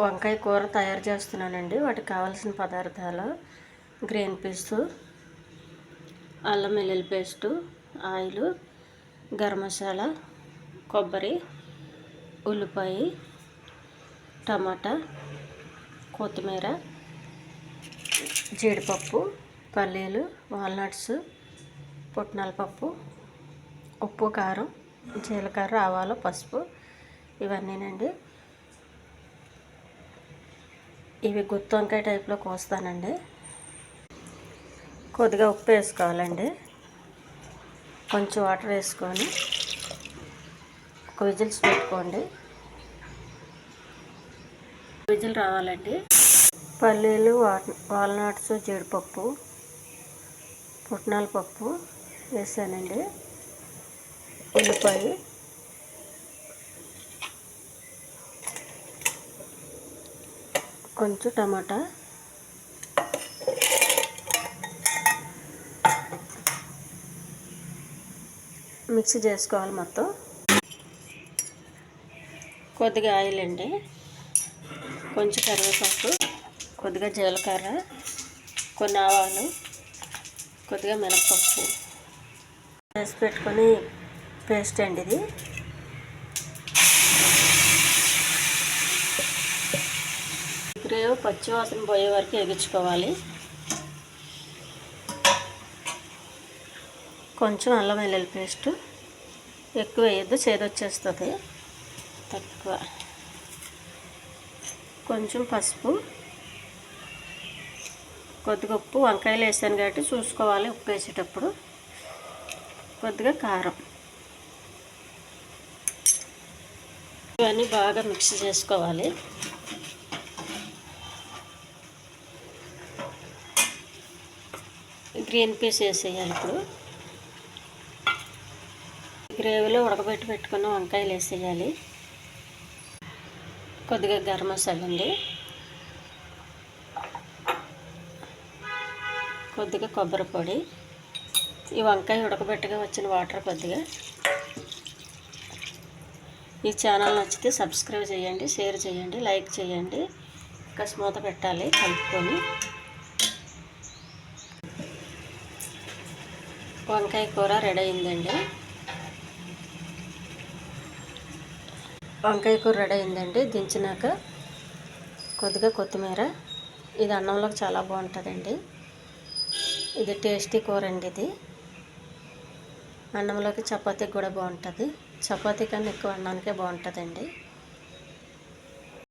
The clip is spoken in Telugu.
వంకాయ కూర తయారు చేస్తున్నానండి. వాటికి కావాల్సిన పదార్థాలు: గ్రీన్ పీస్, అల్లం వెల్లుల్లి పేస్టు, ఆయిల్, గరం మసాలా, కొబ్బరి, ఉల్లిపాయ, టమాటా, కొత్తిమీర, జీడిపప్పు, పల్లీలు, వాల్నట్స్, పుట్నాల పప్పు, ఉప్పు, కారం, జీలకర్ర, ఆవాలు, పసుపు ఇవన్నీనండి. ఇవి గుత్తి వంకాయ టైప్లో కోస్తానండి. కొద్దిగా ఉప్పు వేసుకోవాలండి. కొంచెం వాటర్ వేసుకొని ఒక విజిల్స్ పెట్టుకోండి. విజిల్ రావాలండి. పల్లీలు, వాల్నట్స్, జీడిపప్పు, పుట్నాల పప్పు వేసానండి. ఉల్లిపాయ, కొంచెం టమాటా, మిక్సీ చేసుకోవాలి మొత్తం. కొద్దిగా ఆయిల్ అండి, కొంచెం కరివేపాకు, కొద్దిగా జీలకర్ర, కొన్ని ఆవాలు, కొద్దిగా మినపప్పు వేసి పెట్టుకొని పేస్ట్ అండి. ఇది గ్రేవ్ పచ్చివాసన పోయే వరకు ఎగించుకోవాలి. కొంచెం అల్లం వెల్లుల్లి పేస్ట్ ఎక్కువ వేయద్దు, చేదొచ్చేస్తుంది. తక్కువ. కొంచెం పసుపు, కొద్దిగా ఉప్పు, వంకాయలు వేసాను కాబట్టి చూసుకోవాలి ఉప్పు వేసేటప్పుడు. కొద్దిగా కారం. ఇవన్నీ బాగా మిక్స్ చేసుకోవాలి. గ్రీన్ పీస్ వేసేయాలి. ఇప్పుడు గ్రేవీలో పెట్టుకున్న వంకాయలు వేసేయాలి. కొద్దిగా గరం మసాలా అండి, కొద్దిగా కొబ్బరి పొడి, ఈ వంకాయ ఉడకబెట్టగా వచ్చిన వాటర్ కొద్దిగా. ఈ ఛానల్ నచ్చితే సబ్స్క్రైబ్ చేయండి, షేర్ చేయండి, లైక్ చేయండి. ఇంకా మూత పెట్టాలి కలుపుకొని. వంకాయ కూర రెడీ అయిందండి. వంకాయ కూర రెడీ అయిందండి. దించినాక కొద్దిగా కొత్తిమీర. ఇది అన్నంలోకి చాలా బాగుంటుందండి. ఇది టేస్టీ కూర అండి. ఇది అన్నంలోకి, చపాతీకి కూడా బాగుంటుంది. చపాతీ కన్నా ఎక్కువ అన్నానికే బాగుంటుందండి.